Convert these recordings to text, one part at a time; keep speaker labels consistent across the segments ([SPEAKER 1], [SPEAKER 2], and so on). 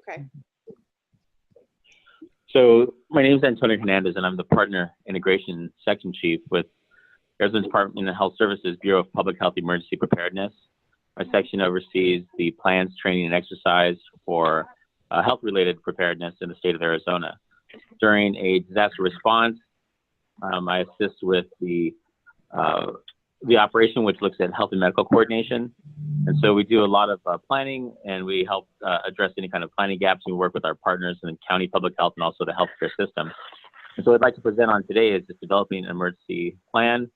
[SPEAKER 1] Okay.
[SPEAKER 2] So my name is Antonio Hernandez, and I'm the Partner Integration Section Chief with Arizona Department of Health Services Bureau of Public Health Emergency Preparedness. My section oversees the plans, training, and exercise for health-related preparedness in the state of Arizona. During a disaster response, I assist with the operation, which looks at health and medical coordination. And so we do a lot of planning, and we help address any kind of planning gaps. We work with our partners in the county public health and also the healthcare system. And so what I'd like to present on today is just developing an emergency plan,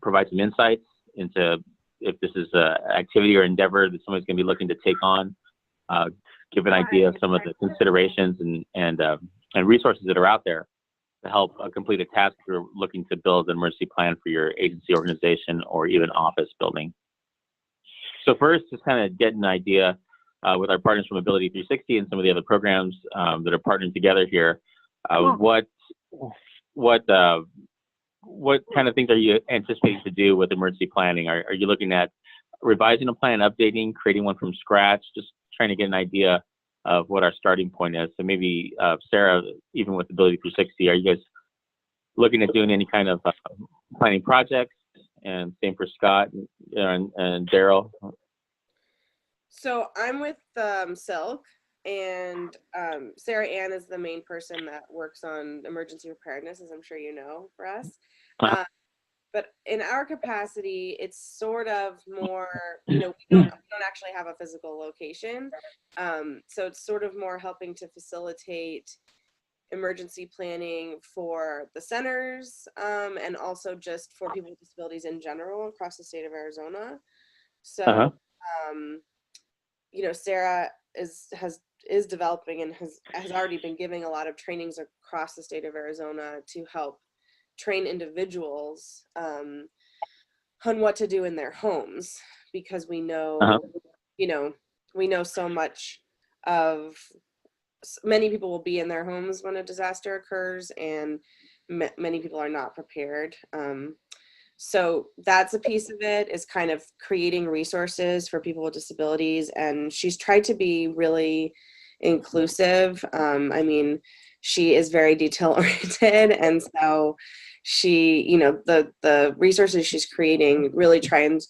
[SPEAKER 2] provide some insights into if this is an activity or endeavor that somebody's going to be looking to take on, give an idea of some of the considerations and resources that are out there to help complete a task if you're looking to build an emergency plan for your agency, organization, or even office building. So first, just kind of get an idea with our partners from Ability 360 and some of the other programs that are partnering together here. What kind of things are you anticipating to do with emergency planning? Are you looking at revising a plan, updating, creating one from scratch, just trying to get an idea of what our starting point is? So maybe Sarah, even with Ability 360, are you guys looking at doing any kind of planning projects? And same for Scott and Daryl.
[SPEAKER 1] So I'm with AZSILC, and Sarah Ann is the main person that works on emergency preparedness, as I'm sure you know, for us. But in our capacity, it's sort of more, we don't actually have a physical location. So it's sort of more helping to facilitate emergency planning for the centers, and also just for people with disabilities in general across the state of Arizona. So, Sarah is developing and has already been giving a lot of trainings across the state of Arizona to help train individuals on what to do in their homes, because we know, we know so much of, many people will be in their homes when a disaster occurs, and many people are not prepared. So that's a piece of it, is kind of creating resources for people with disabilities. And she's tried to be really inclusive. I mean, she is very detail oriented. And so she, the resources she's creating really try and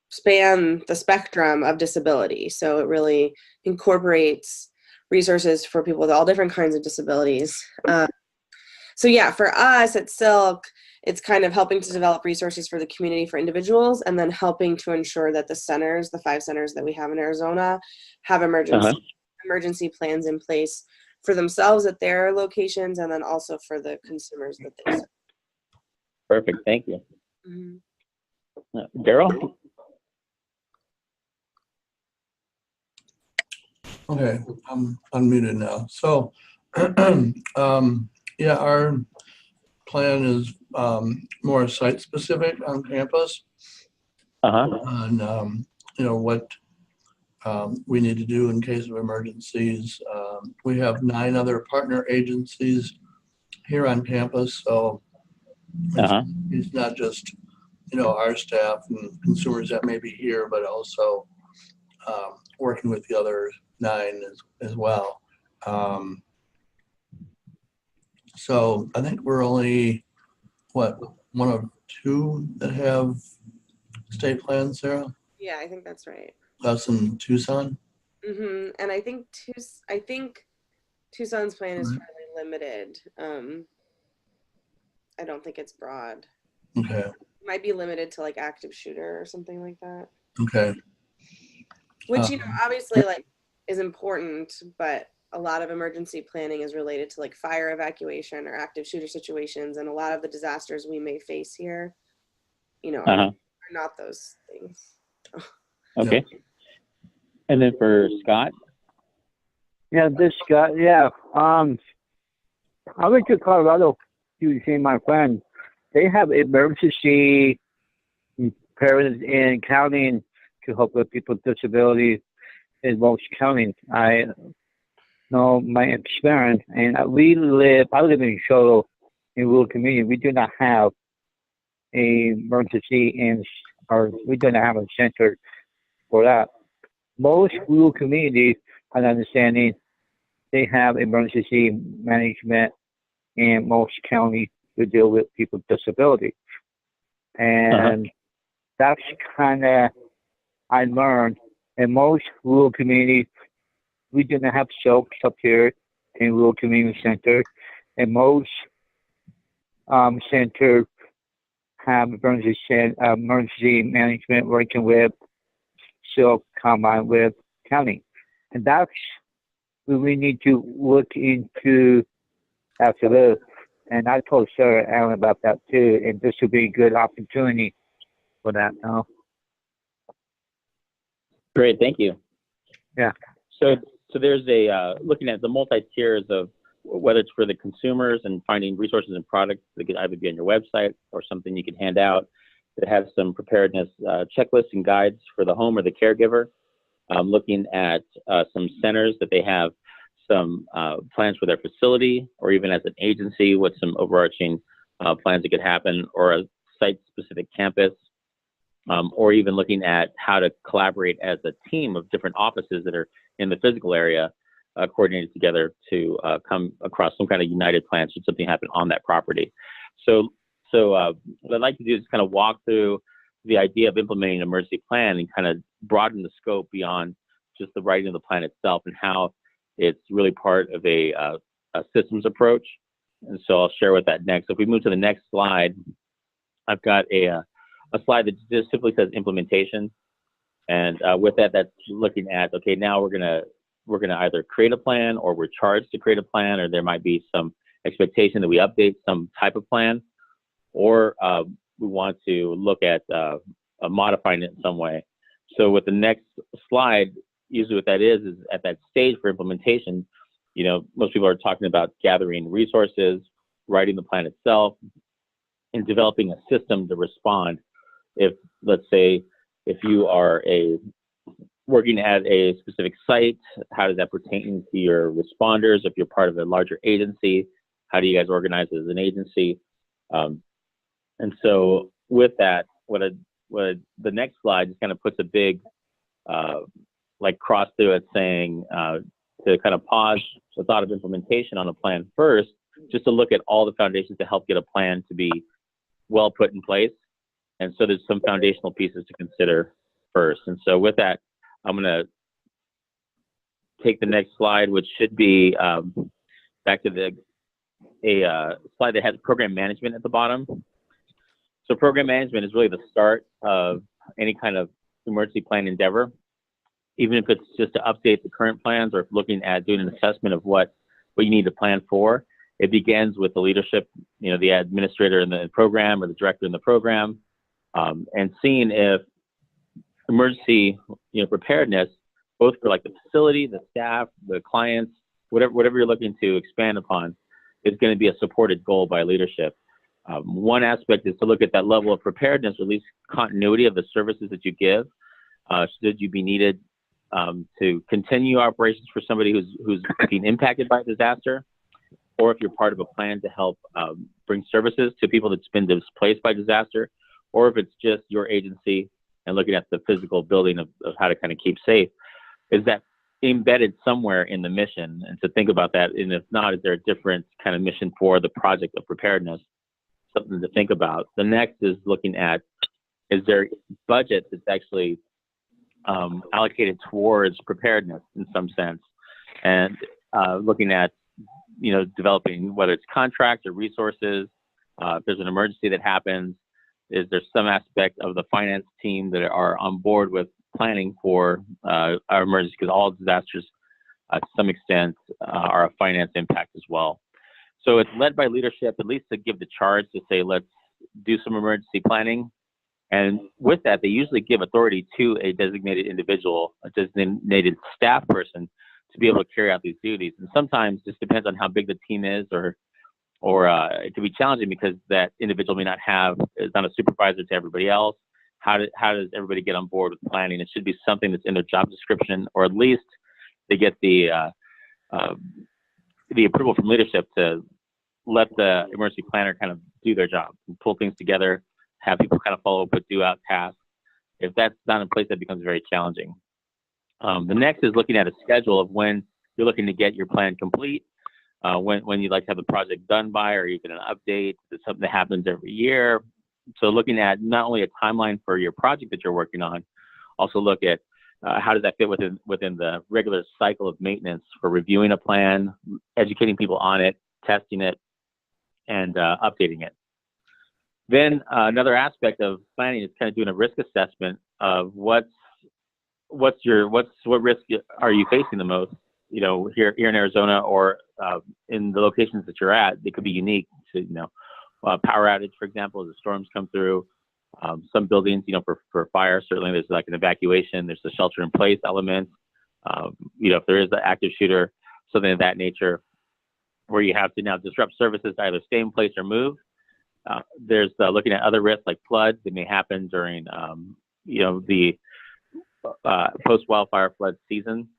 [SPEAKER 1] span the spectrum of disability. So it really incorporates resources for people with all different kinds of disabilities. So yeah, for us at AZSILC, it's kind of helping to develop resources for the community, for individuals, and then helping to ensure that the centers, the 5 centers that we have in Arizona, have emergency plans in place for themselves at their locations, and then also for the consumers that they serve.
[SPEAKER 2] Perfect, thank you. Daryl?
[SPEAKER 3] Okay, I'm unmuted now. So, yeah, our plan is more site specific on campus. And what we need to do in case of emergencies. We have 9 other partner agencies here on campus, so it's not just our staff and consumers that may be here, but also working with the other 9 as well. So I think we're only, one of 2 that have state plans, Sarah?
[SPEAKER 1] Yeah, I think that's right.
[SPEAKER 3] Us in Tucson?
[SPEAKER 1] And I think Tucson's plan is fairly limited. I don't think it's broad.
[SPEAKER 3] Okay.
[SPEAKER 1] It might be limited to like active shooter or something like that.
[SPEAKER 3] Okay.
[SPEAKER 1] Which, obviously is important, but a lot of emergency planning is related to like fire evacuation or active shooter situations. And a lot of the disasters we may face here, are not those things.
[SPEAKER 2] Okay. And then for Scott?
[SPEAKER 4] Yeah, this Scott, yeah. I went to Colorado to see my friend. They have emergency preparedness in counting to help with people with disabilities in most counties. I know my experience, and I live in Shoto, in rural community. We do not have a emergency we do not have a center for that. most rural communities, an understanding, they have emergency management in most counties to deal with people with disability. And that's kind of, I learned, in most rural communities, we didn't have SILCs up here in rural community centers. And most centers have emergency management working with SILC combined with county. And that's what we need to look into after this. And I told Sarah Allen about that too, and this would be a good opportunity for that now.
[SPEAKER 2] Great, thank you.
[SPEAKER 4] Yeah.
[SPEAKER 2] So there's a looking at the multi-tiers of whether it's for the consumers and finding resources and products that could either be on your website or something you can hand out that has some preparedness checklists and guides for the home or the caregiver. Looking at some centers that they have some plans for their facility, or even as an agency with some overarching plans that could happen, or a site-specific campus, or even looking at how to collaborate as a team of different offices that are in the physical area, coordinated together to come across some kind of united plan should something happen on that property. So what I'd like to do is kind of walk through the idea of implementing an emergency plan and kind of broaden the scope beyond just the writing of the plan itself and how it's really part of a systems approach. And so I'll share with that next. So if we move to the next slide, I've got a slide that just simply says implementation. And with that, that's looking at, okay, now we're gonna either create a plan, or we're charged to create a plan, or there might be some expectation that we update some type of plan, or we want to look at modifying it in some way. So with the next slide, usually what that is at that stage for implementation, you know, most people are talking about gathering resources, writing the plan itself, and developing a system to respond. If, let's say, if you are working at a specific site, how does that pertain to your responders? If you're part of a larger agency, how do you guys organize as an agency? And so with that, what the next slide just kind of puts a big like cross through it, saying to kind of pause the thought of implementation on a plan first, just to look at all the foundations to help get a plan to be well put in place. And so there's some foundational pieces to consider first. And so with that, I'm going to take the next slide, which should be back to a slide that has program management at the bottom. So program management is really the start of any kind of emergency plan endeavor, even if it's just to update the current plans or looking at doing an assessment of what you need to plan for. It begins with the leadership, you know, the administrator in the program or the director in the program, and seeing if emergency, you know, preparedness, both for like the facility, the staff, the clients, whatever you're looking to expand upon, is going to be a supported goal by leadership. One aspect is to look at that level of preparedness, or at least continuity of the services that you give. Should you be needed to continue operations for somebody who's being impacted by a disaster, or if you're part of a plan to help bring services to people that's been displaced by disaster, or if it's just your agency and looking at the physical building of how to kind of keep safe, is that embedded somewhere in the mission? And to think about that, and if not, is there a different kind of mission for the project of preparedness? Something to think about. The next is looking at, is there budget that's actually allocated towards preparedness in some sense, and looking at, you know, developing whether it's contracts or resources. If there's an emergency that happens, is there some aspect of the finance team that are on board with planning for our emergency? Because all disasters, to some extent, are a finance impact as well. So it's led by leadership, at least to give the charge to say, let's do some emergency planning. And with that, they usually give authority to a designated individual, a designated staff person, to be able to carry out these duties. And sometimes this depends on how big the team is, or it can be challenging because that individual may not is not a supervisor to everybody else. How does everybody get on board with planning? It should be something that's in their job description, or at least they get the approval from leadership to let the emergency planner kind of do their job and pull things together, have people kind of follow up with due out tasks. If that's not in place, that becomes very challenging. The next is looking at a schedule of when you're looking to get your plan complete, when you'd like to have the project done by, or even an update. It's something that happens every year. So looking at not only a timeline for your project that you're working on, also look at how does that fit within the regular cycle of maintenance for reviewing a plan, educating people on it, testing it, and updating it. Then another aspect of planning is kind of doing a risk assessment of what risk are you facing the most. You know, here in Arizona, or in the locations that you're at, they could be unique to, you know, power outage, for example, as the storms come through. Some buildings, you know, for fire, certainly there's like an evacuation, there's the shelter in place element. You know, if there is an active shooter, something of that nature, where you have to now disrupt services to either stay in place or move. There's looking at other risks like floods that may happen during, you know, the post-wildfire flood season,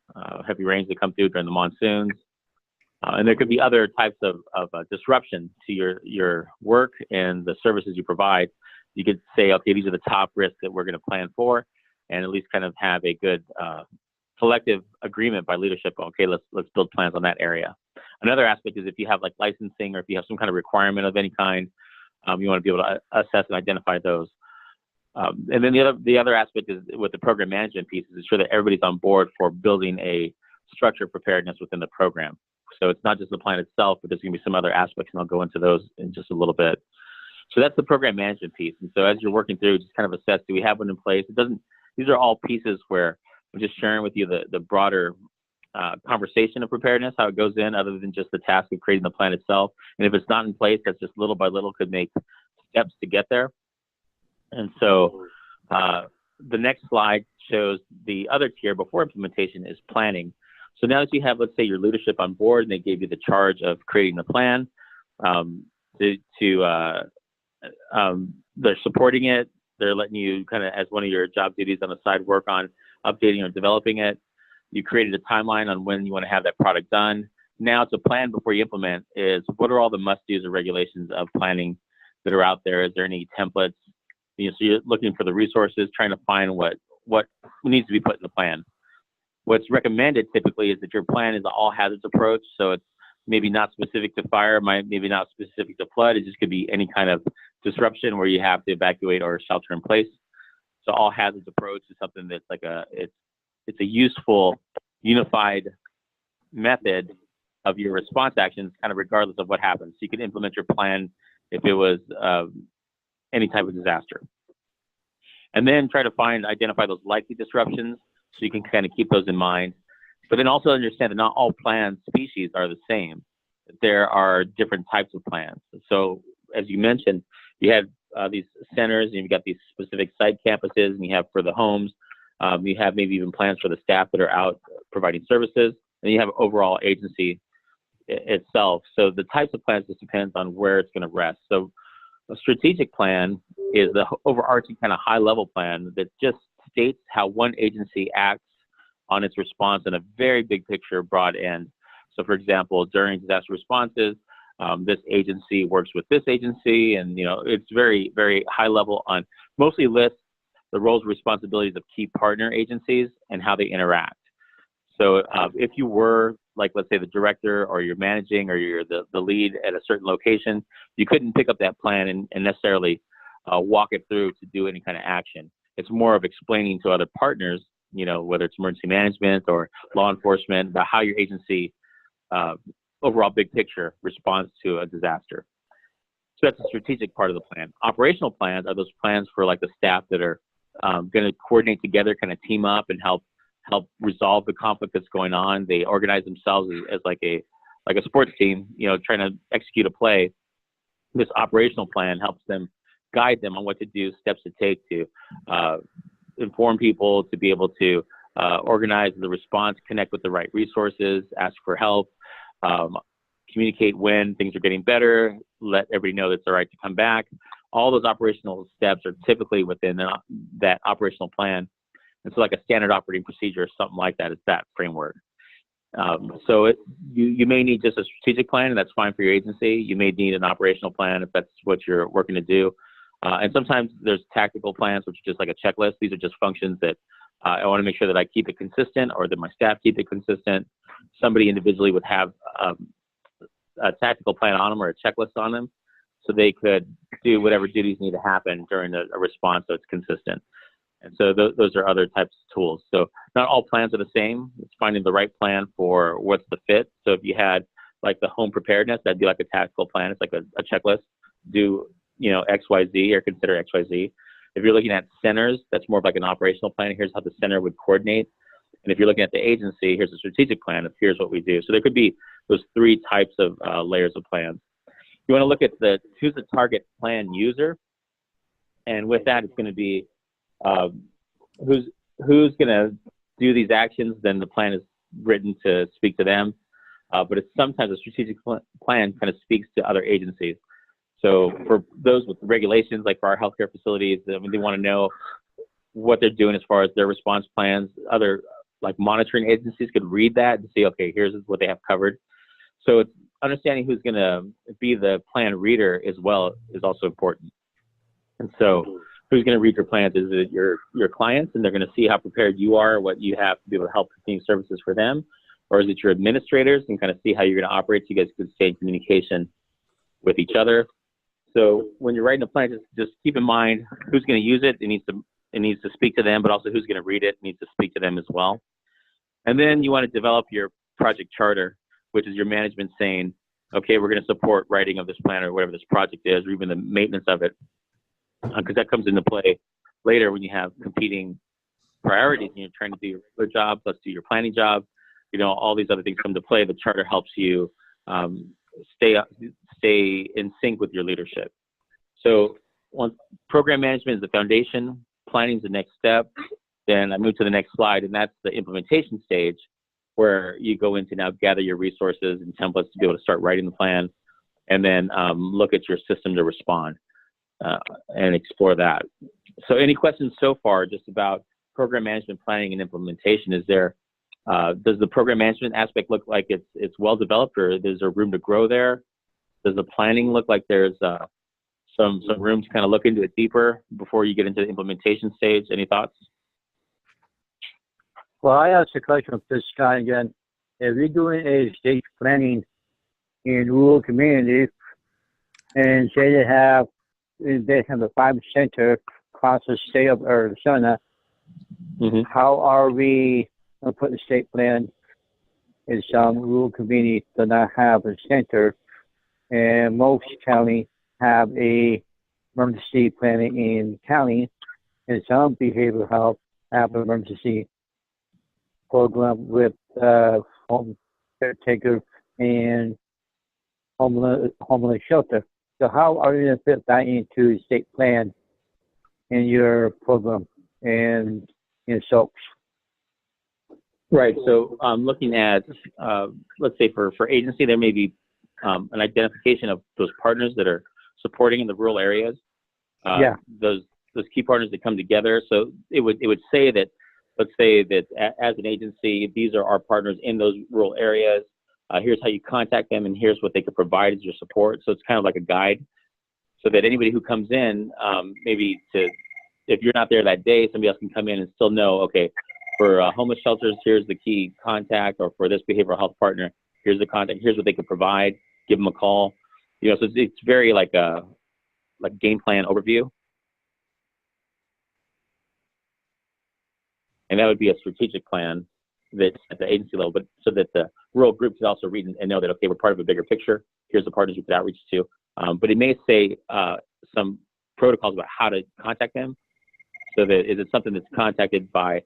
[SPEAKER 2] heavy rains that come through during the monsoons. And there could be other types of disruption to your work and the services you provide. You could say, okay, these are the top risks that we're going to plan for, and at least kind of have a good collective agreement by leadership. Okay, let's build plans on that area. Another aspect is if you have like licensing, or if you have some kind of requirement of any kind, you want to be able to assess and identify those. And then the other aspect is with the program management piece, is ensure that everybody's on board for building a structured preparedness within the program. So it's not just the plan itself, but there's going to be some other aspects, and I'll go into those in just a little bit. So that's the program management piece. And so as you're working through, just kind of assess, do we have one in place? These are all pieces where I'm just sharing with you the broader conversation of preparedness, how it goes in, other than just the task of creating the plan itself. And if it's not in place, that's just little by little could make steps to get there. And so the next slide shows the other tier before implementation is planning. So now that you have, let's say, your leadership on board, and they gave you the charge of creating the plan, they're supporting it. They're letting you kind of, as one of your job duties on the side, work on updating or developing it. You created a timeline on when you want to have that product done. Now it's a plan before you implement is, what are all the must-dos or regulations of planning that are out there? Is there any templates? You know, so you're looking for the resources, trying to find what needs to be put in the plan. What's recommended typically is that your plan is an all hazards approach. So it's maybe not specific to fire, maybe not specific to flood. It just could be any kind of disruption where you have to evacuate or shelter in place. So all hazards approach is something that's like it's a useful, unified method of your response actions, kind of regardless of what happens. So you can implement your plan if it was any type of disaster. And then try to identify those likely disruptions, so you can kind of keep those in mind. But then also understand that not all plan species are the same. There are different types of plans. So as you mentioned, you have these centers, and you've got these specific site campuses, and you have for the homes. You have maybe even plans for the staff that are out providing services, and you have overall agency itself. So the types of plans just depends on where it's going to rest. So a strategic plan is the overarching kind of high-level plan that just states how one agency acts on its response in a very big picture, broad end. So for example, during disaster responses, this agency works with this agency, and you know, it's very, very high level on mostly lists the roles and responsibilities of key partner agencies and how they interact. So if you were, like, let's say the director, or you're managing, or you're the lead at a certain location, you couldn't pick up that plan and necessarily walk it through to do any kind of action. It's more of explaining to other partners, you know, whether it's emergency management or law enforcement, about how your agency overall big picture responds to a disaster. So that's the strategic part of the plan. Operational plans are those plans for like the staff that are going to coordinate together, kind of team up and help resolve the conflict that's going on. They organize themselves as like a sports team, you know, trying to execute a play. This operational plan helps them, guide them on what to do, steps to take to inform people, to be able to organize the response, connect with the right resources, ask for help, communicate when things are getting better, let everybody know that it's all right to come back. All those operational steps are typically within that operational plan. And so like a standard operating procedure or something like that is that framework. So you may need just a strategic plan, and that's fine for your agency. You may need an operational plan if that's what you're working to do. And sometimes there's tactical plans, which are just like a checklist. These are just functions that I want to make sure that I keep it consistent, or that my staff keep it consistent. Somebody individually would have a tactical plan on them or a checklist on them, so they could do whatever duties need to happen during a response, so it's consistent. And so those are other types of tools. So not all plans are the same. It's finding the right plan for what's the fit. So if you had like the home preparedness, that'd be like a tactical plan. It's like a checklist. Do, you know, X, Y, Z, or consider X, Y, Z. If you're looking at centers, that's more of like an operational plan. Here's how the center would coordinate. And if you're looking at the agency, here's a strategic plan. Here's what we do. So there could be those three types of layers of plans. You want to look at who's the target plan user. And with that, it's going to be who's going to do these actions. Then the plan is written to speak to them. But it's sometimes a strategic plan kind of speaks to other agencies. So for those with regulations, like for our healthcare facilities, I mean, they want to know what they're doing as far as their response plans. Other like monitoring agencies could read that and see, okay, here's what they have covered. So it's understanding who's going to be the plan reader as well is also important. And so who's going to read your plans? Is it your clients, and they're going to see how prepared you are, what you have to be able to help continue services for them? Or is it your administrators, and kind of see how you're going to operate so you guys can stay in communication with each other? So when you're writing a plan, just keep in mind who's going to use it. It needs to speak to them, but also who's going to read it needs to speak to them as well. And then you want to develop your project charter, which is your management saying, okay, we're going to support writing of this plan or whatever this project is, or even the maintenance of it, because that comes into play later when you have competing priorities and you're trying to do your regular job, let's do your planning job. You know, all these other things come to play. The charter helps you stay in sync with your leadership. So once program management is the foundation, planning is the next step, then I move to the next slide, and that's the implementation stage, where you go into now gather your resources and templates to be able to start writing the plan, and then look at your system to respond and explore that. So any questions so far just about program management, planning, and implementation? Is there does the program management aspect look like it's well developed, or is there room to grow there? Does the planning look like there's some room to kind of look into it deeper before you get into the implementation stage? Any thoughts?
[SPEAKER 4] Well, I asked a question of this guy again. If you're doing a state planning in rural communities, and say they have a 5 center across the state of Arizona, how are we going to put the state plan in some rural communities do not have a center, and most counties have a emergency planning in county, and some behavioral health have an emergency program with home caretaker and homeless shelter. So how are you going to fit that into the state plan in your program and in SOAPs?
[SPEAKER 2] Right. So looking at, let's say for agency, there may be an identification of those partners that are supporting in the rural areas. Those key partners that come together. So it would say that, let's say that as an agency, these are our partners in those rural areas. Here's how you contact them, and here's what they could provide as your support. So it's kind of like a guide, so that anybody who comes in, if you're not there that day, somebody else can come in and still know, okay, for homeless shelters, here's the key contact, or for this behavioral health partner, here's the contact, here's what they could provide, give them a call. You know, so it's very like a game plan overview. And that would be a strategic plan that's at the agency level, but so that the rural groups can also read and know that, okay, we're part of a bigger picture. Here's the partners we could outreach to. But it may say some protocols about how to contact them. So that is it something that's contacted by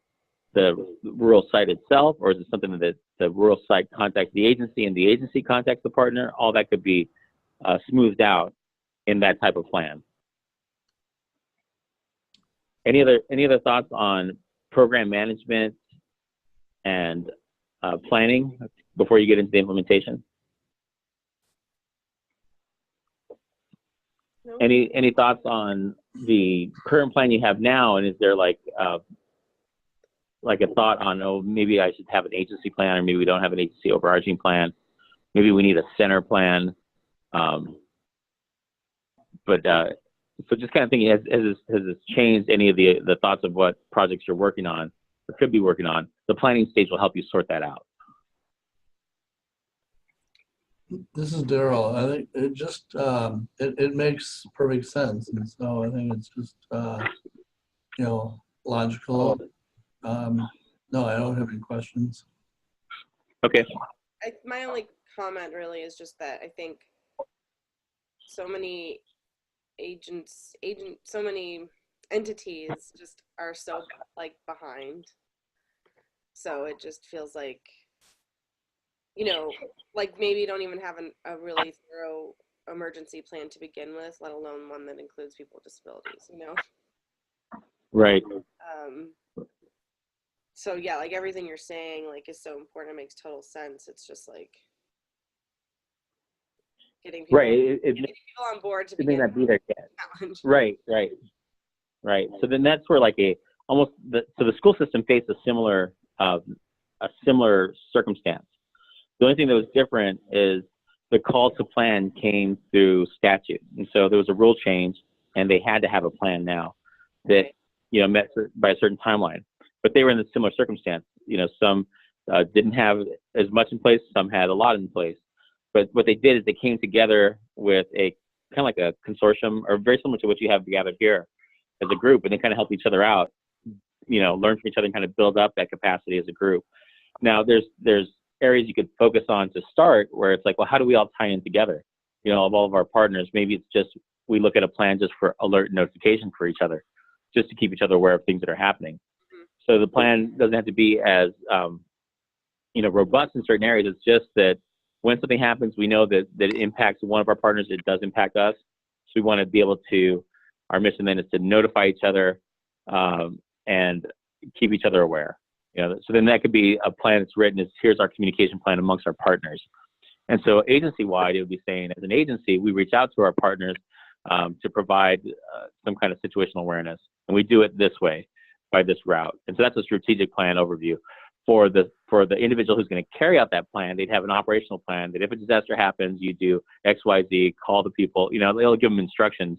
[SPEAKER 2] the rural site itself, or is it something that the rural site contacts the agency and the agency contacts the partner? All that could be smoothed out in that type of plan. Any other thoughts on program management and planning before you get into the implementation?
[SPEAKER 1] No.
[SPEAKER 2] Any thoughts on the current plan you have now, and is there like a thought on, oh, maybe I should have an agency plan, or maybe we don't have an agency overarching plan, maybe we need a center plan, so just kind of thinking, has this changed any of the thoughts of what projects you're working on could be working on. The planning stage will help you sort that out.
[SPEAKER 3] This is Daryl. I think it just it makes perfect sense, and so I think it's just logical. No, I don't have any questions.
[SPEAKER 2] Okay.
[SPEAKER 1] My only comment really is just that I think so many so many entities just are so like behind. So it just feels like, like maybe you don't even have a really thorough emergency plan to begin with, let alone one that includes people with disabilities,
[SPEAKER 2] Right.
[SPEAKER 1] So yeah, like everything you're saying like is so important. It makes total sense. It's just like getting people, getting people on board to begin
[SPEAKER 2] not be there yet.
[SPEAKER 1] Challenge.
[SPEAKER 2] Right. So then that's where like so the school system faced a similar circumstance. The only thing that was different is the call to plan came through statute, and so there was a rule change, and they had to have a plan now that met by a certain timeline. But they were in a similar circumstance. Some didn't have as much in place, some had a lot in place. But what they did is they came together with a kind of like a consortium, or very similar to what you have gathered here as a group, and they kind of help each other out, learn from each other and kind of build up that capacity as a group. Now, there's areas you could focus on to start where it's like, well, how do we all tie in together? Of all of our partners, maybe it's just we look at a plan just for alert and notification for each other, just to keep each other aware of things that are happening. So the plan doesn't have to be as, robust in certain areas. It's just that when something happens, we know that it impacts one of our partners, it does impact us. So we want to be able to, our mission then is to notify each other and keep each other aware. So then that could be a plan that's written as, here's our communication plan amongst our partners. And so agency-wide, it would be saying, as an agency, we reach out to our partners to provide some kind of situational awareness. And we do it this way, by this route. And so that's a strategic plan overview. For the individual who's going to carry out that plan, they'd have an operational plan that if a disaster happens, you do X, Y, Z, call the people, they'll give them instructions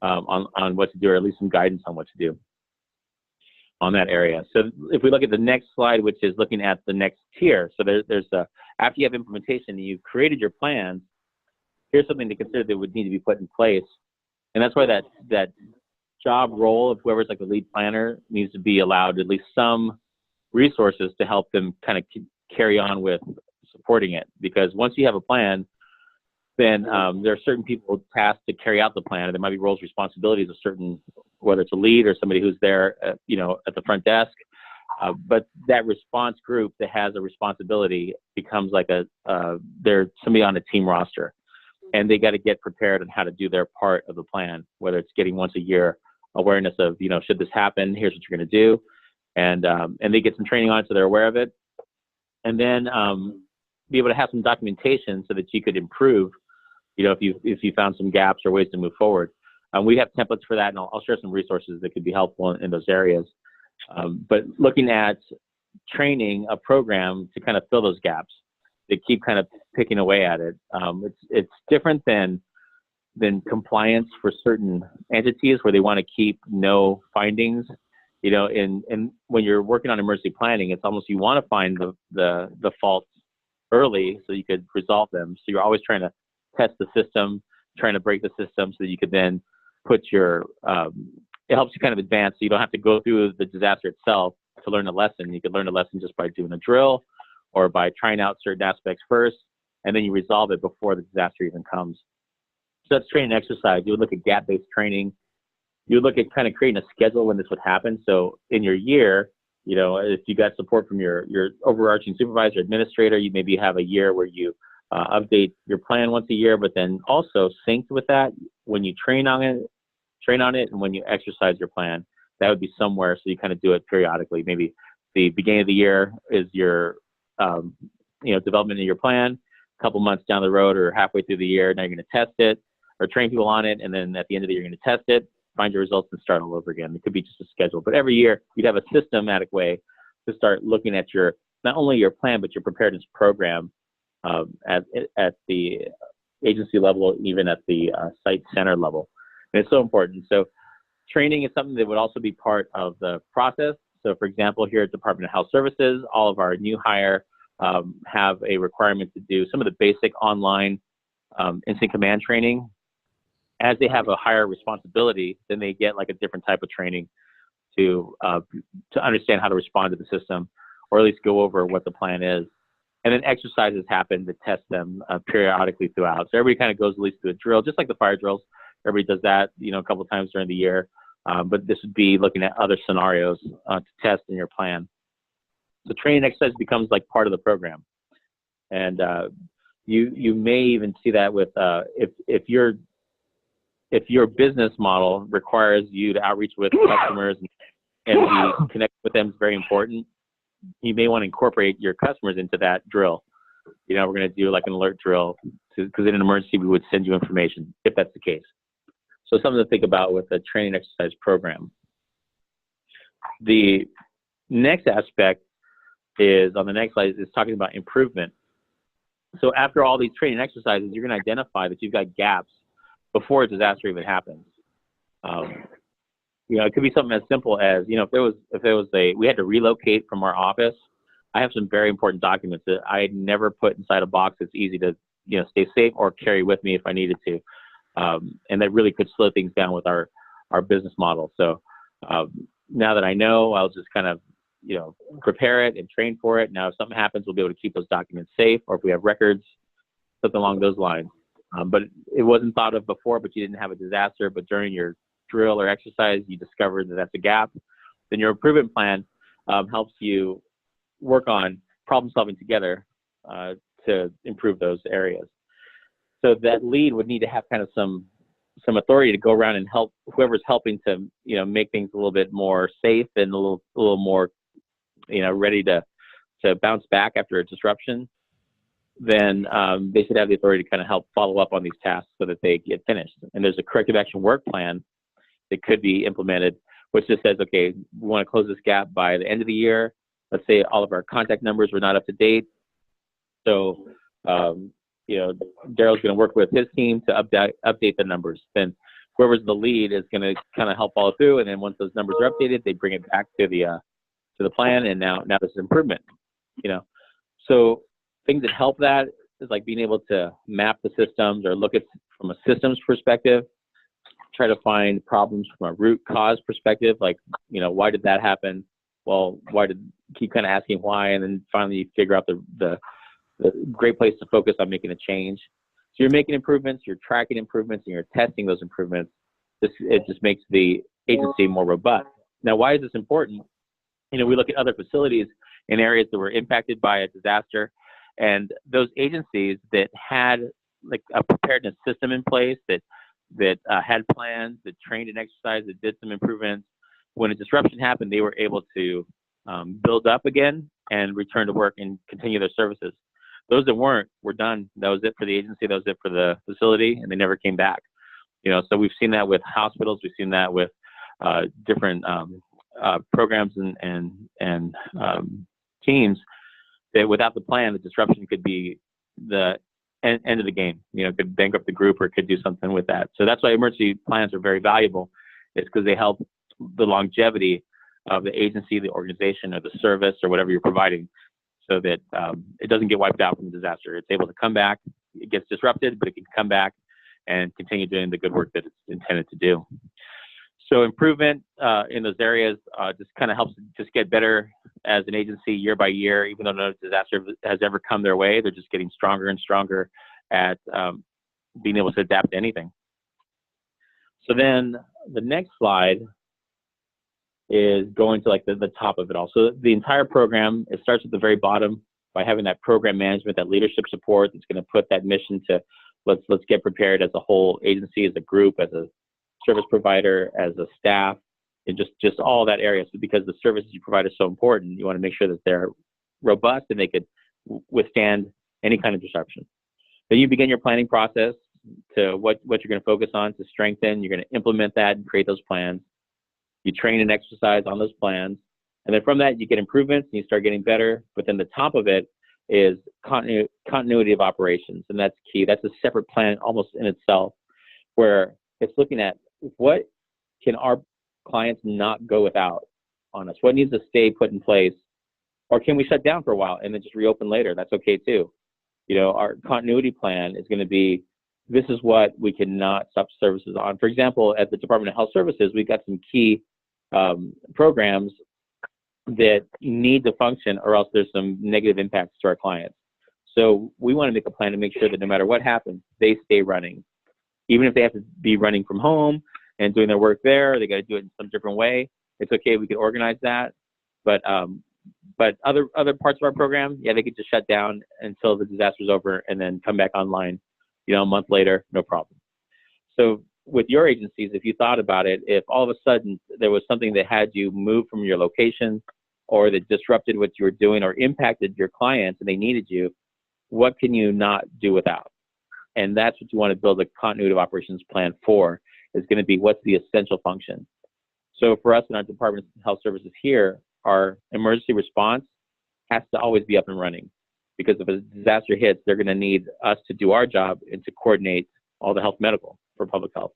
[SPEAKER 2] on what to do, or at least some guidance on what to do on that area. So if we look at the next slide, which is looking at the next tier. So there's after you have implementation and you've created your plans, here's something to consider that would need to be put in place. And that's why that job role of whoever's like the lead planner needs to be allowed at least some resources to help them kind of carry on with supporting it. Because once you have a plan, then there are certain people tasked to carry out the plan. There might be roles, responsibilities of certain, whether it's a lead or somebody who's there, at the front desk. But that response group that has a responsibility becomes like they're somebody on a team roster, and they got to get prepared on how to do their part of the plan, whether it's getting once a year awareness of, should this happen, here's what you're going to do. And they get some training on it so they're aware of it. And then be able to have some documentation so that you could improve, if you found some gaps or ways to move forward. We have templates for that, and I'll share some resources that could be helpful in those areas. But looking at training a program to kind of fill those gaps, to keep kind of picking away at it. It's different than compliance for certain entities where they want to keep no findings. And when you're working on emergency planning, it's almost you want to find the faults early so you could resolve them. So you're always trying to test the system, trying to break the system so that you could then put your, it helps you kind of advance so you don't have to go through the disaster itself to learn a lesson. You could learn a lesson just by doing a drill or by trying out certain aspects first, and then you resolve it before the disaster even comes. So that's training exercise. You would look at gap-based training. You would look at kind of creating a schedule when this would happen. So in your year, if you got support from your overarching supervisor, administrator, you maybe have a year where you update your plan once a year, but then also synced with that when you train on it, and when you exercise your plan, that would be somewhere. So you kind of do it periodically. Maybe the beginning of the year is your, development of your plan. A couple months down the road or halfway through the year, now you're going to test it or train people on it. And then at the end of the year, you're going to test it, find your results, and start all over again. It could be just a schedule, but every year you'd have a systematic way to start looking at not only your plan, but your preparedness program at the agency level, even at the site center level. And it's so important. So training is something that would also be part of the process. So for example, here at Department of Health Services, all of our new hire have a requirement to do some of the basic online incident command training. As they have a higher responsibility, then they get like a different type of training to understand how to respond to the system, or at least go over what the plan is. And then exercises happen to test them periodically throughout. So everybody kind of goes at least to a drill, just like the fire drills. Everybody does that, a couple of times during the year. But this would be looking at other scenarios to test in your plan. So training exercise becomes like part of the program. And you may even see that with if your business model requires you to outreach with customers and be connect with them is very important, you may want to incorporate your customers into that drill. We're going to do like an alert drill because in an emergency we would send you information if that's the case. So something to think about with a training exercise program. The next aspect is on the next slide is talking about improvement. So after all these training exercises, you're going to identify that you've got gaps before a disaster even happens. It could be something as simple as, if we had to relocate from our office. I have some very important documents that I had never put inside a box that's easy to, stay safe or carry with me if I needed to. And that really could slow things down with our business model. So now that I know, I'll just kind of, prepare it and train for it. Now, if something happens, we'll be able to keep those documents safe, or if we have records, something along those lines. But it wasn't thought of before, but you didn't have a disaster, but during your drill or exercise, you discovered that that's a gap. Then your improvement plan helps you work on problem solving together to improve those areas. So that lead would need to have kind of some authority to go around and help whoever's helping to, make things a little bit more safe and a little more, ready to bounce back after a disruption. Then they should have the authority to kind of help follow up on these tasks so that they get finished. And there's a corrective action work plan that could be implemented, which just says, okay, we want to close this gap by the end of the year. Let's say all of our contact numbers were not up to date. So, Daryl's going to work with his team to update the numbers. Then whoever's the lead is going to kind of help follow through. And then once those numbers are updated, they bring it back to the plan. And now there's improvement, So things that help that is like being able to map the systems or look at from a systems perspective, try to find problems from a root cause perspective. Like, why did that happen? Well, keep kind of asking why, and then finally you figure out the great place to focus on making a change. So you're making improvements, you're tracking improvements, and you're testing those improvements. It just makes the agency more robust. Now, why is this important? We look at other facilities in areas that were impacted by a disaster, and those agencies that had like a preparedness system in place that had plans, that trained and exercised, that did some improvements. When a disruption happened, they were able to build up again and return to work and continue their services. Those that weren't were done. That was it for the agency. That was it for the facility, and they never came back. So we've seen that with hospitals. We've seen that with different programs and teams. That without the plan, the disruption could be the end of the game. Could bankrupt the group or could do something with that. So that's why emergency plans are very valuable. It's because they help the longevity of the agency, the organization, or the service, or whatever you're providing, so that it doesn't get wiped out from the disaster. It's able to come back. It gets disrupted, but it can come back and continue doing the good work that it's intended to do. So improvement in those areas just kind of helps just get better as an agency year by year. Even though no disaster has ever come their way, they're just getting stronger and stronger at being able to adapt to anything. So then the next slide is going to like the top of it all. So the entire program, it starts at the very bottom by having that program management, that leadership support that's going to put that mission to let's get prepared as a whole agency, as a group, as a service provider, as a staff, and just all that area. So because the services you provide are so important, you want to make sure that they're robust and they could withstand any kind of disruption. Then you begin your planning process to what you're going to focus on to strengthen. You're going to implement that and create those plans. You train and exercise on those plans. And then from that, you get improvements and you start getting better. But then the top of it is continuity of operations. And that's key. That's a separate plan almost in itself, where it's looking at what can our clients not go without. on us? What needs to stay put in place? Or can we shut down for a while and then just reopen later? That's okay too. Our continuity plan is going to be, this is what we cannot stop services on. For example, at the Department of Health Services, we've got some key programs that need to function, or else there's some negative impacts to our clients. So we want to make a plan to make sure that no matter what happens, they stay running. Even if they have to be running from home and doing their work there, they got to do it in some different way. It's okay, we can organize that. But other parts of our program, yeah, they could just shut down until the disaster's over and then come back online, a month later, no problem. So with your agencies, if you thought about it, if all of a sudden there was something that had you move from your location, or that disrupted what you were doing or impacted your clients and they needed you, what can you not do without? And that's what you want to build a continuity of operations plan for, is going to be what's the essential function. So for us in our Department of Health Services here, our emergency response has to always be up and running, because if a disaster hits, they're going to need us to do our job and to coordinate all the health medical for public health.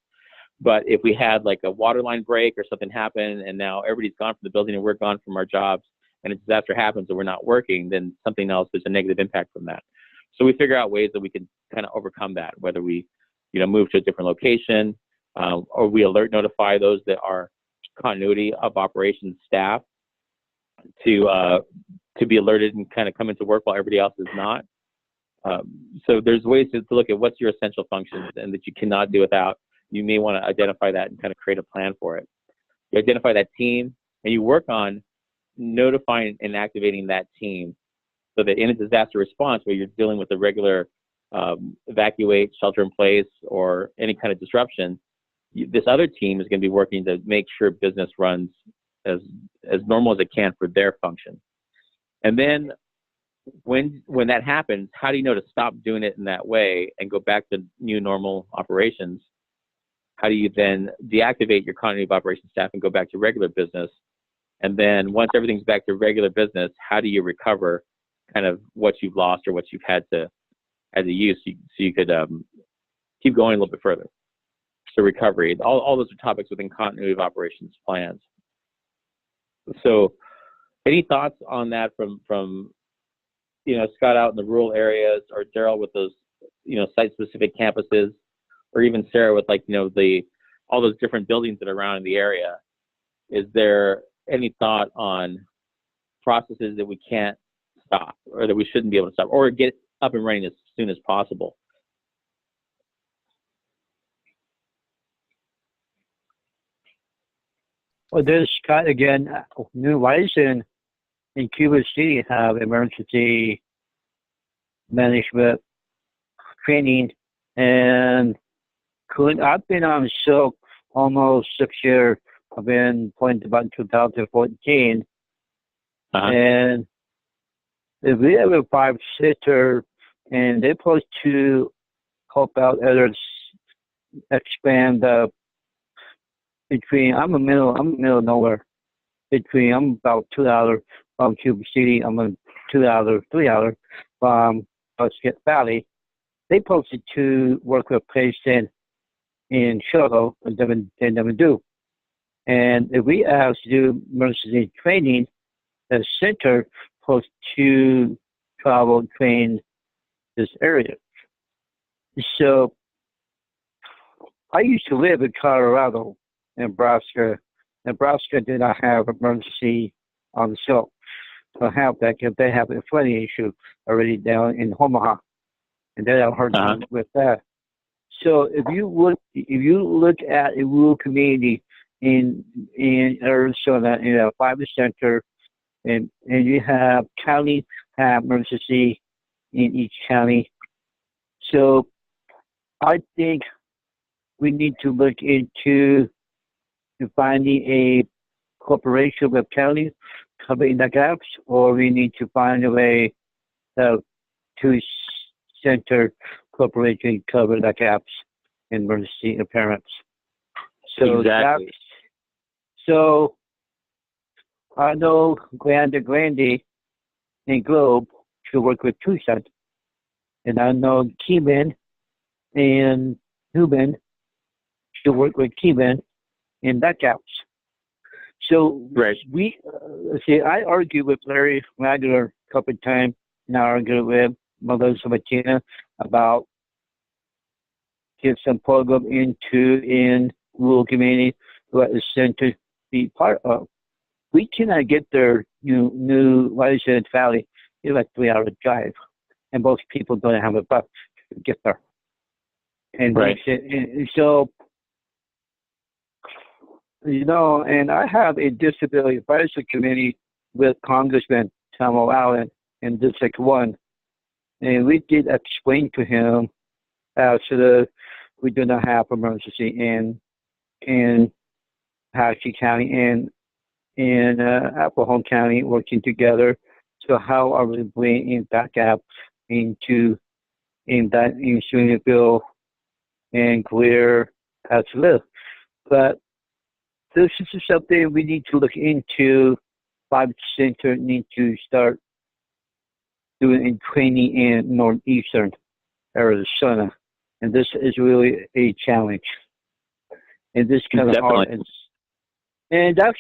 [SPEAKER 2] But if we had like a water line break or something happen and now everybody's gone from the building and we're gone from our jobs and a disaster happens and we're not working, then something else, there's a negative impact from that. So we figure out ways that we can kind of overcome that, whether we, move to a different location, or we alert notify those that are continuity of operations staff to be alerted and kind of come into work while everybody else is not. So there's ways to look at what's your essential functions and that you cannot do without. You may want to identify that and kind of create a plan for it. You identify that team and you work on notifying and activating that team, so that in a disaster response where you're dealing with a regular evacuate, shelter in place, or any kind of disruption, this other team is going to be working to make sure business runs as normal as it can for their function. And then when that happens, how do you know to stop doing it in that way and go back to new normal operations? How do you then deactivate your continuity of operations staff and go back to regular business? And then once everything's back to regular business, how do you recover kind of what you've lost or what you've had to use, so you could keep going a little bit further? So recovery, all those are topics within continuity of operations plans. So any thoughts on that from Scott out in the rural areas, or Daryl with those site-specific campuses, or even Sarah with all those different buildings that are around in the area? Is there any thought on processes that we can't stop, or that we shouldn't be able to stop, or get up and running as soon as possible?
[SPEAKER 4] Well, this is Scott again. New Horizon in Cuba City have emergency management training, and I've been on AZSILC almost 6 years. I've been appointed about 2014, and we have a 5-sitter, and they're supposed to help out others expand between. I'm in the middle of nowhere. I'm about 2 hours from Cuba City. I'm 2 hours, 3 hours from Skip Valley. They posted to work with patient in Chicago, and they never do. And if we ask to do emergency training, the center supposed to travel train this area. So I used to live in Colorado, Nebraska. Nebraska did not have emergency on the shelf to have that, because they have a flooding issue already down in Omaha, and they have hard time with that. So if you look at a rural community in Arizona, in a 5-center, and you have county have emergency in each county. So I think we need to look into finding a cooperation with counties covering the gaps, or we need to find a way to center cooperation cover the gaps in emergency appearance. So
[SPEAKER 2] exactly.
[SPEAKER 4] So I know Grande and Globe should work with Tucson, and I know Keyman and Newman should work with Keyman in that gaps. So
[SPEAKER 2] Right.
[SPEAKER 4] we see. I argue with Larry Wagner a couple of times. Now I argue with Melissa Martina about get some program in rural community that is sent to be part of. We cannot get there, new Licensed Valley, it's like 3 hour drive, and most people don't have a bus to get there. And
[SPEAKER 2] Right.
[SPEAKER 4] and so, and I have a disability advisory committee with Congressman Tom Allen in District 1, and we did explain to him we do not have emergency in Patsy County and in Appleholm County working together. So how are we bringing that gap in Stringville and Clear as well? But this is something we need to look into. Five Center need to start doing training in northeastern Arizona, and this is really a challenge. And this kind of hard, and that's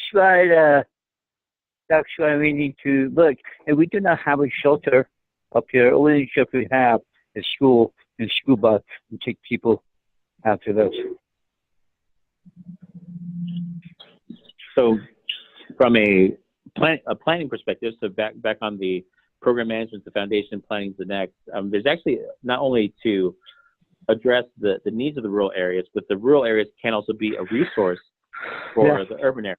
[SPEAKER 4] why we need to look. And we do not have a shelter up here. Only shelter we have is school and school bus and take people after this.
[SPEAKER 2] So, from a planning perspective, so back on the program management, the foundation planning is the next. There's actually not only to address the needs of the rural areas, but the rural areas can also be a resource for the urban area.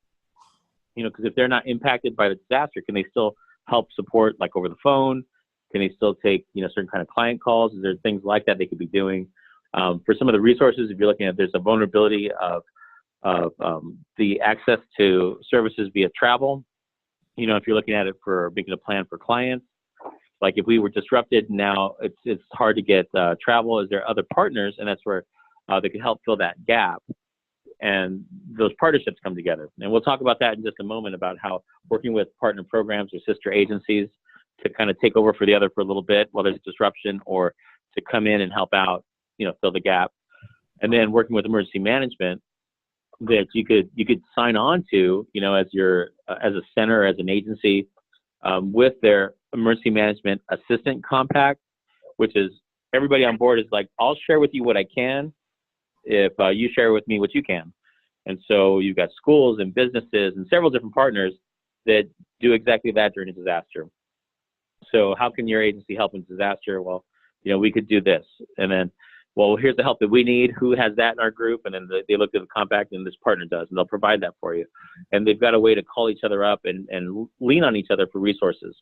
[SPEAKER 2] Because if they're not impacted by the disaster, can they still help support, like over the phone? Can they still take, certain kind of client calls? Is there things like that they could be doing? For some of the resources, if you're looking at, there's a vulnerability of the access to services via travel. If you're looking at it for making a plan for clients, like if we were disrupted, now it's hard to get travel. Is there other partners? And that's where they can help fill that gap. And those partnerships come together. And we'll talk about that in just a moment, about how working with partner programs or sister agencies to kind of take over for the other for a little bit while there's disruption, or to come in and help out, fill the gap. And then working with emergency management that you could sign on to, as a center, as an agency, with their emergency management assistant compact, which is everybody on board is like, I'll share with you what I can if you share with me what you can. And so you've got schools and businesses and several different partners that do exactly that during a disaster. So how can your agency help in disaster? Well, we could do this. And then, well, here's the help that we need. Who has that in our group? And then they look at the compact, and this partner does, and they'll provide that for you. And they've got a way to call each other up and lean on each other for resources.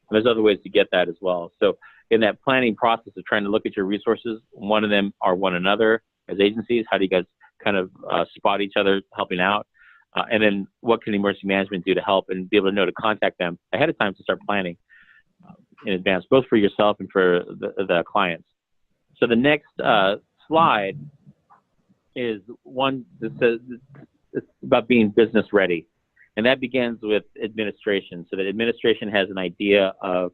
[SPEAKER 2] And there's other ways to get that as well. So in that planning process of trying to look at your resources, one of them are one another as agencies. How do you guys kind of spot each other helping out? And then what can emergency management do to help, and be able to know to contact them ahead of time to start planning in advance, both for yourself and for the clients. So the next slide is one that says it's about being business ready. And that begins with administration, so that administration has an idea of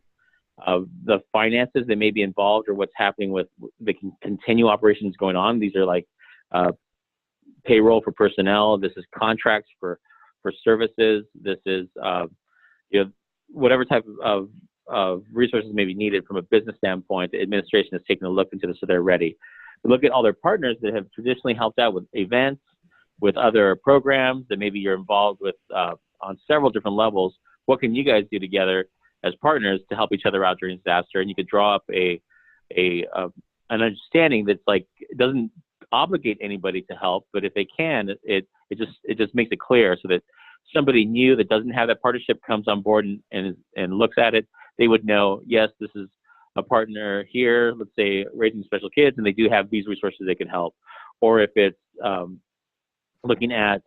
[SPEAKER 2] the finances that may be involved, or what's happening with the continue operations going on. These are like payroll for personnel. This is contracts for services. This is whatever type of resources may be needed from a business standpoint. The administration is taking a look into this, so they're ready. We look at all their partners that have traditionally helped out with events, with other programs that maybe you're involved with on several different levels. What can you guys do together as partners to help each other out during disaster? And you could draw up an understanding that's like, it doesn't obligate anybody to help, but if they can, it just makes it clear, so that somebody new that doesn't have that partnership comes on board and looks at it. They would know, yes, this is a partner here, let's say raising special kids, and they do have these resources they can help. Or if it's looking at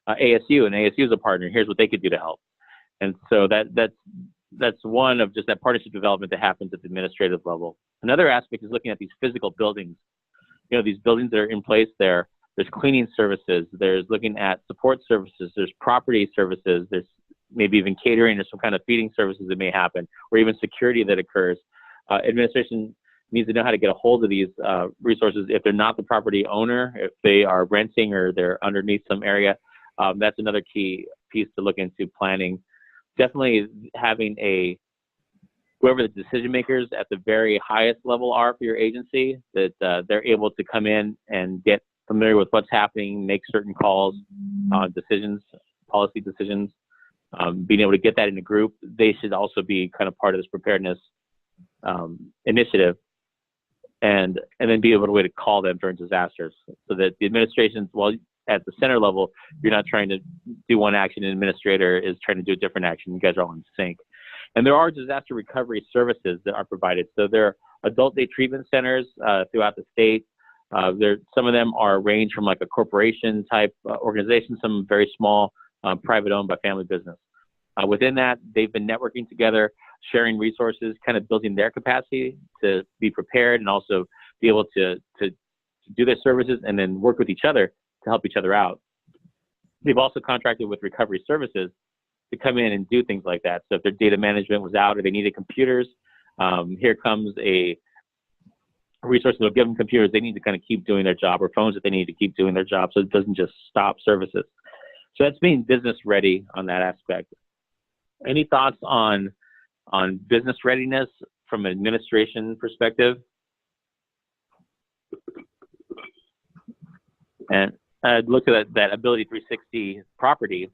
[SPEAKER 2] ASU, and ASU is a partner, here's what they could do to help. And so that's one of just that partnership development that happens at the administrative level. Another aspect is looking at these physical buildings. These buildings that are in place there. There's cleaning services. There's looking at support services. There's property services. There's maybe even catering or some kind of feeding services that may happen, or even security that occurs. Administration needs to know how to get a hold of these resources. If they're not the property owner, if they are renting or they're underneath some area, that's another key piece to look into planning. Definitely having whoever the decision makers at the very highest level are for your agency, that they're able to come in and get familiar with what's happening, make certain calls, decisions, policy decisions, being able to get that in a group. They should also be kind of part of this preparedness initiative, and then be able to way to call them during disasters, so that the administrations, well, at the center level, you're not trying to do one action, and the administrator is trying to do a different action. You guys are all in sync. And there are disaster recovery services that are provided. So there are adult day treatment centers throughout the state. Some of them are range from like a corporation type organization, some very small, private owned by family business. Within that, they've been networking together, sharing resources, kind of building their capacity to be prepared and also be able to do their services and then work with each other to help each other out. They've also contracted with recovery services to come in and do things like that. So if their data management was out or they needed computers, here comes a resource that'll give them computers. They need to kind of keep doing their job, or phones that they need to keep doing their job, so it doesn't just stop services. So that's being business ready on that aspect. Any thoughts on business readiness from an administration perspective? And I'd look at that Ability 360 property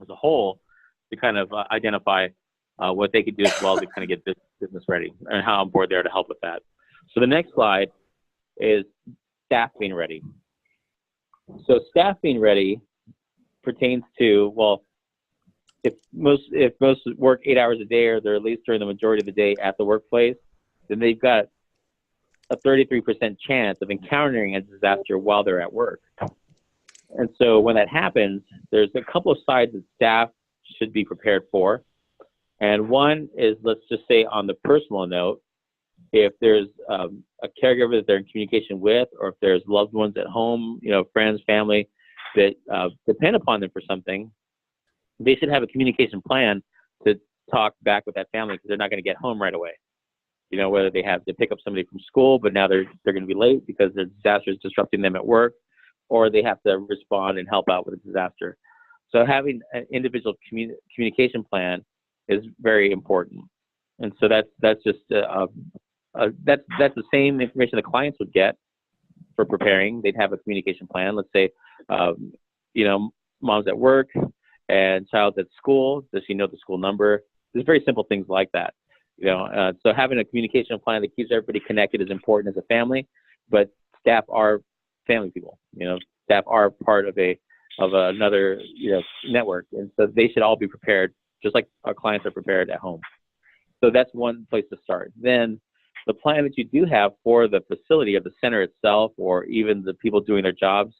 [SPEAKER 2] as a whole to kind of identify what they could do as well to kind of get business ready, and how on board they are to help with that. So the next slide is staff being ready. So staff being ready pertains to, well, if most work 8 hours a day, or they're at least during the majority of the day at the workplace, then they've got a 33% chance of encountering a disaster while they're at work. And so when that happens, there's a couple of sides that staff should be prepared for. And one is, let's just say on the personal note, if there's a caregiver that they're in communication with, or if there's loved ones at home, friends, family that depend upon them for something, they should have a communication plan to talk back with that family, because they're not going to get home right away. Whether they have to pick up somebody from school, but now they're going to be late because the disaster is disrupting them at work, or they have to respond and help out with a disaster. So having an individual communication plan is very important. And so that's just that's the same information the clients would get for preparing. They'd have a communication plan. Let's say, mom's at work and child's at school. Does she know the school number? There's very simple things like that. So having a communication plan that keeps everybody connected is important as a family, but staff are family people. Staff are part of another network, and so they should all be prepared, just like our clients are prepared at home. So that's one place to start. Then the plan that you do have for the facility or the center itself, or even the people doing their jobs,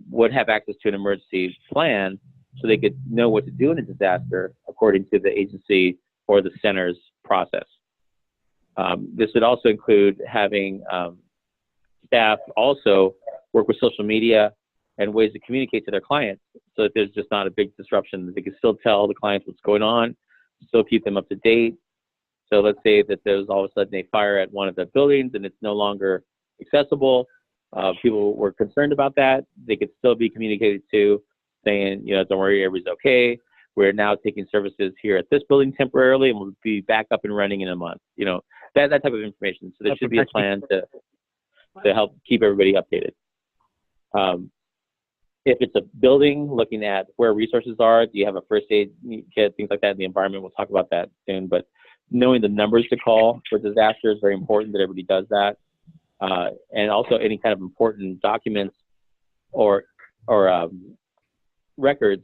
[SPEAKER 2] would have access to an emergency plan, so they could know what to do in a disaster according to the agency or the center's process. This would also include having staff also work with social media and ways to communicate to their clients, so that there's just not a big disruption, that they can still tell the clients what's going on, still keep them up to date. So let's say that there's all of a sudden a fire at one of the buildings and it's no longer accessible. People were concerned about that. They could still be communicated to, saying, don't worry, everybody's okay. We're now taking services here at this building temporarily, and we'll be back up and running in a month. That type of information. So there should be a plan to help keep everybody updated. If it's a building, looking at where resources are, do you have a first aid kit, things like that in the environment? We'll talk about that soon. But knowing the numbers to call for disaster is very important, that everybody does that. And also any kind of important documents or records,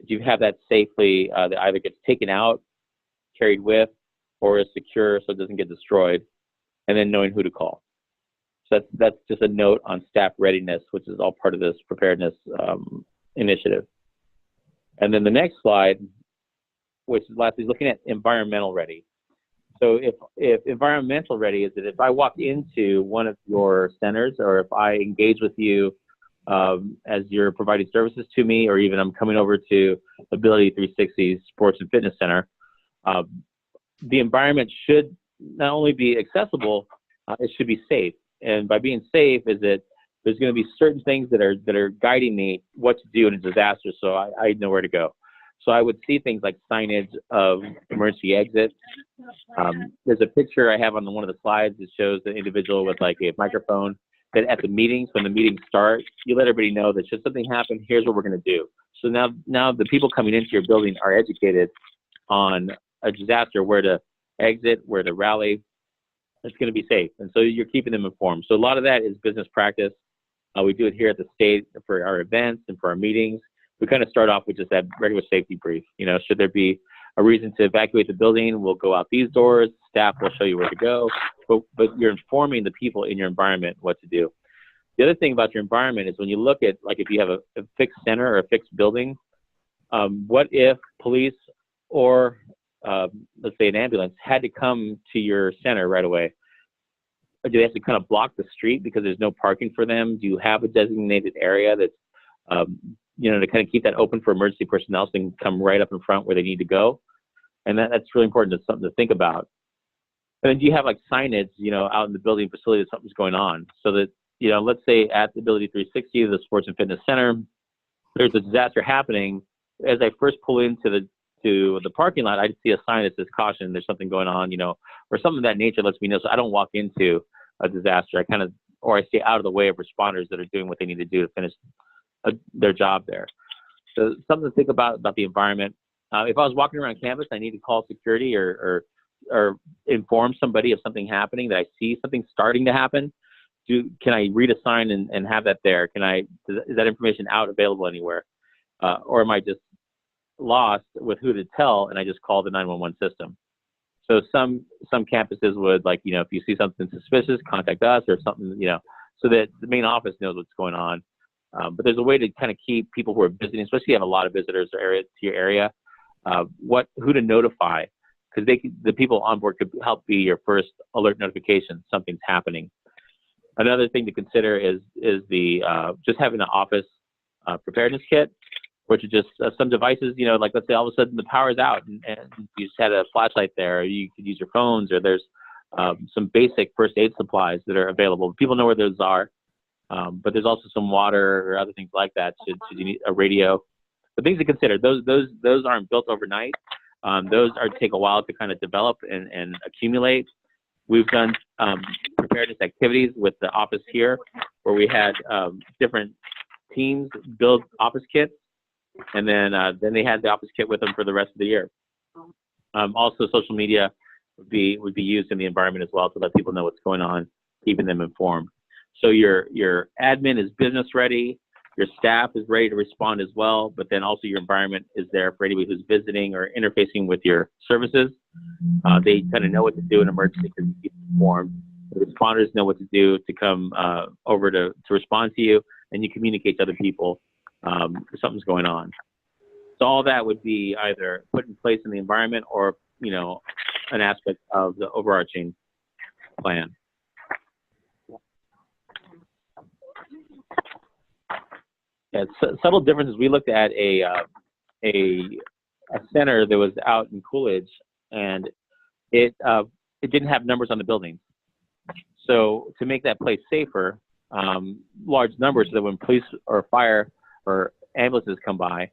[SPEAKER 2] if you have that safely, that either gets taken out, carried with, or is secure so it doesn't get destroyed, and then knowing who to call. So that's just a note on staff readiness, which is all part of this preparedness initiative. And then the next slide, which is lastly, is looking at environmental ready. So if environmental ready is that if I walk into one of your centers, or if I engage with you as you're providing services to me, or even I'm coming over to Ability 360 Sports and Fitness Center, the environment should not only be accessible, it should be safe. And by being safe is that there's going to be certain things that are guiding me what to do in a disaster, so I know where to go. So I would see things like signage of emergency exits. There's a picture I have on one of the slides that shows the individual with like a microphone that at the meetings, when the meetings start, you let everybody know that should something happen, here's what we're going to do. So now the people coming into your building are educated on a disaster, where to exit, where to rally. It's going to be safe. And so you're keeping them informed. So a lot of that is business practice. We do it here at the state for our events and for our meetings. We kind of start off with just that regular safety brief. You know, should there be a reason to evacuate the building, we'll go out these doors. Staff will show you where to go. But you're informing the people in your environment what to do. The other thing about your environment is when you look at, like, if you have a fixed center or a fixed building, what if police or let's say an ambulance had to come to your center right away? Or do they have to kind of block the street because there's no parking for them? Do you have a designated area that's, you know, to kind of keep that open for emergency personnel so they can come right up in front where they need to go? And that's really important. It's something to think about. And then do you have like signage, you know, out in the building facility that something's going on? So that, you know, let's say at the Ability 360, the Sports and Fitness Center, there's a disaster happening. As I first pull into the parking lot, I see a sign that says caution, there's something going on, you know, or something of that nature lets me know, so I don't walk into a disaster. I stay out of the way of responders that are doing what they need to do to finish their job there. So something to think about the environment. If I was walking around campus, I need to call security or inform somebody of something happening, that I see something starting to happen. Can I read a sign and have that there? Is that information available anywhere? Or am I just lost with who to tell and I just call the 911 system? So some campuses would, like, you know, if you see something suspicious, contact us or something, you know, so that the main office knows what's going on. But there's a way to kind of keep people who are visiting, especially if you have a lot of visitors to your area, who to notify, because the people on board could help be your first alert notification something's happening. Another thing to consider is the just having an office preparedness kit, which is just some devices, you know, like let's say all of a sudden the power is out and you just had a flashlight there, or you could use your phones, or there's some basic first aid supplies that are available. People know where those are, but there's also some water or other things like that. Should you need a radio? The things to consider, those aren't built overnight. Those take a while to kind of develop and accumulate. We've done preparedness activities with the office here, where we had different teams build office kits, and then they had the office kit with them for the rest of the year. Also, social media would be used in the environment as well to let people know what's going on, keeping them informed. So your admin is business ready, your staff is ready to respond as well, but then also your environment is there for anybody who's visiting or interfacing with your services. They kind of know what to do in emergency because you keep them informed. The responders know what to do to come over to respond to you, and you communicate to other people if something's going on. So all that would be either put in place in the environment or, you know, an aspect of the overarching plan. Yeah, subtle differences. We looked at a center that was out in Coolidge, and it didn't have numbers on the buildings. So to make that place safer, large numbers, so that when police or fire or ambulances come by,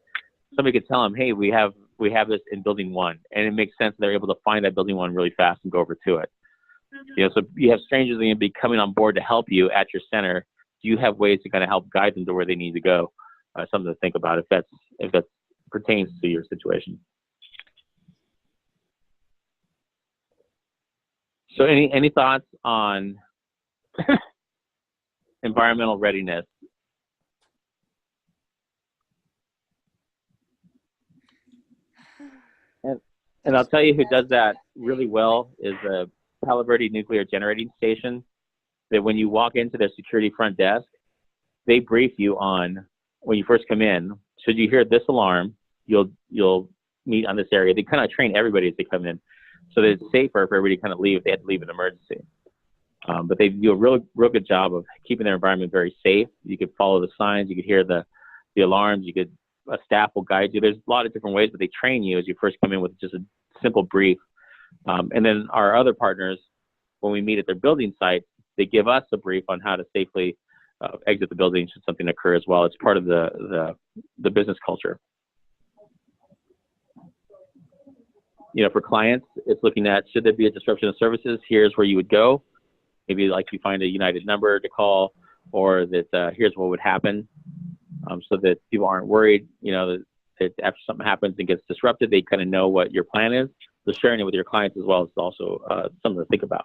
[SPEAKER 2] somebody could tell them, hey, we have this in building 1, and it makes sense they're able to find that building 1 really fast and go over to it. You know, so you have strangers that are going to be coming on board to help you at your center. Do you have ways to kind of help guide them to where they need to go? Something to think about if that pertains to your situation. So any thoughts on environmental readiness? And I'll tell you who does that really well is the Palo Verde Nuclear Generating Station. That when you walk into their security front desk, they brief you on, when you first come in, should you hear this alarm, you'll meet on this area. They kind of train everybody as they come in, so that it's safer for everybody to kind of leave if they had to leave in an emergency. But they do a real good job of keeping their environment very safe. You could follow the signs, you could hear the alarms, a staff will guide you. There's a lot of different ways, but they train you as you first come in with just a simple brief. And then our other partners, when we meet at their building site, they give us a brief on how to safely exit the building should something occur as well. It's part of the business culture. You know, for clients, it's looking at, should there be a disruption of services? Here's where you would go. Maybe like you find a United number to call, or that here's what would happen, so that people aren't worried, you know, that after something happens and gets disrupted, they kind of know what your plan is. So sharing it with your clients as well is also something to think about.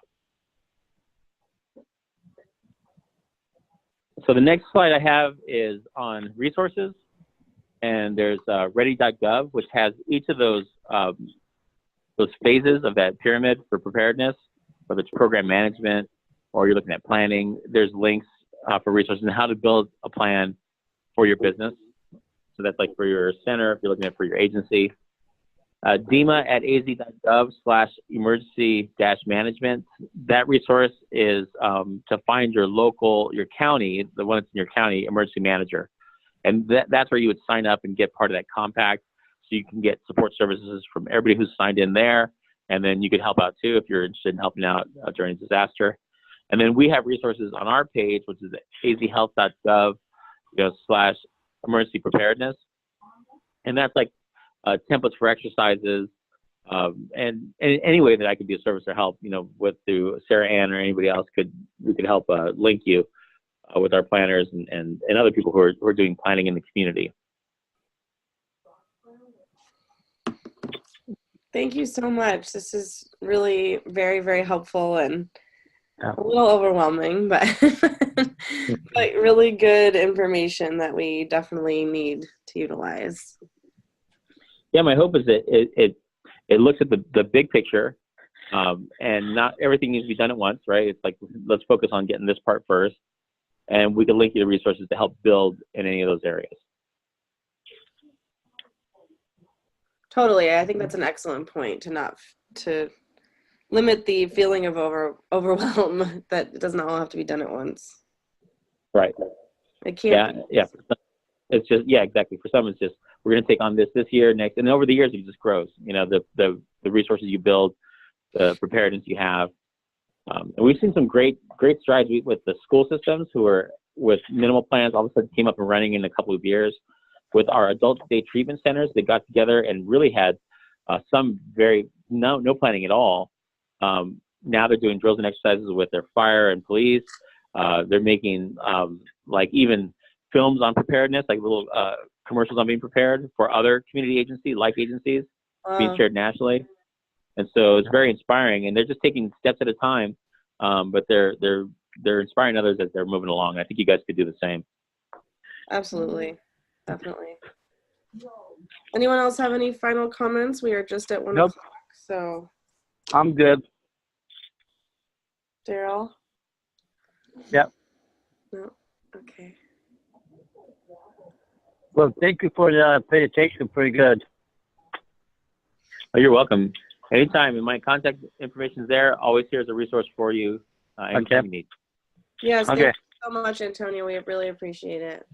[SPEAKER 2] So the next slide I have is on resources, and there's ready.gov, which has each of those phases of that pyramid for preparedness, whether it's program management or you're looking at planning. There's links for resources and how to build a plan for your business. So that's like for your center, if you're looking at for your agency. DEMA at az.gov/emergency-management. That resource is to find your county, the one that's in your county, emergency manager. And that's where you would sign up and get part of that compact, so you can get support services from everybody who's signed in there. And then you could help out too if you're interested in helping out during a disaster. And then we have resources on our page, which is azhealth.gov/emergency preparedness. And that's like templates for exercises, and any way that I could be a service or help, you know, through Sarah Ann or anybody else we could help link you with our planners and other people who are doing planning in the community.
[SPEAKER 1] Thank you so much. This is really very, very helpful and a little overwhelming, but but really good information that we definitely need to utilize.
[SPEAKER 2] Yeah, my hope is that it looks at the big picture, and not everything needs to be done at once, right? It's like, let's focus on getting this part first, and we can link you to resources to help build in any of those areas.
[SPEAKER 1] Totally. I think that's an excellent point, to limit the feeling of overwhelm that it doesn't all have to be done at once.
[SPEAKER 2] Right.
[SPEAKER 1] It can't.
[SPEAKER 2] Yeah. It's just, yeah, exactly. For some, it's just, we're going to take on this year, next, and over the years, it just grows. You know, the resources you build, the preparedness you have. And we've seen some great strides with the school systems who are with minimal plans, all of a sudden came up and running in a couple of years. With our adult day treatment centers, they got together and really had some no planning at all. Now they're doing drills and exercises with their fire and police. They're making like even films on preparedness, like little commercials on being prepared for other community agencies, like agencies, being shared nationally. And so it's very inspiring, and they're just taking steps at a time, but they're inspiring others as they're moving along. I think you guys could do the same.
[SPEAKER 1] Absolutely. Definitely. Anyone else have any final comments? We are just at 1 o'clock, so.
[SPEAKER 4] I'm good.
[SPEAKER 1] Daryl?
[SPEAKER 4] Yep.
[SPEAKER 1] No? Okay.
[SPEAKER 4] Well, thank you for the presentation. Pretty good.
[SPEAKER 2] Oh, you're welcome. Anytime. And my contact information is there. Always here as a resource for you anytime you need.
[SPEAKER 1] Yes,
[SPEAKER 4] okay.
[SPEAKER 1] thank you so much, Antonio. We really appreciate it.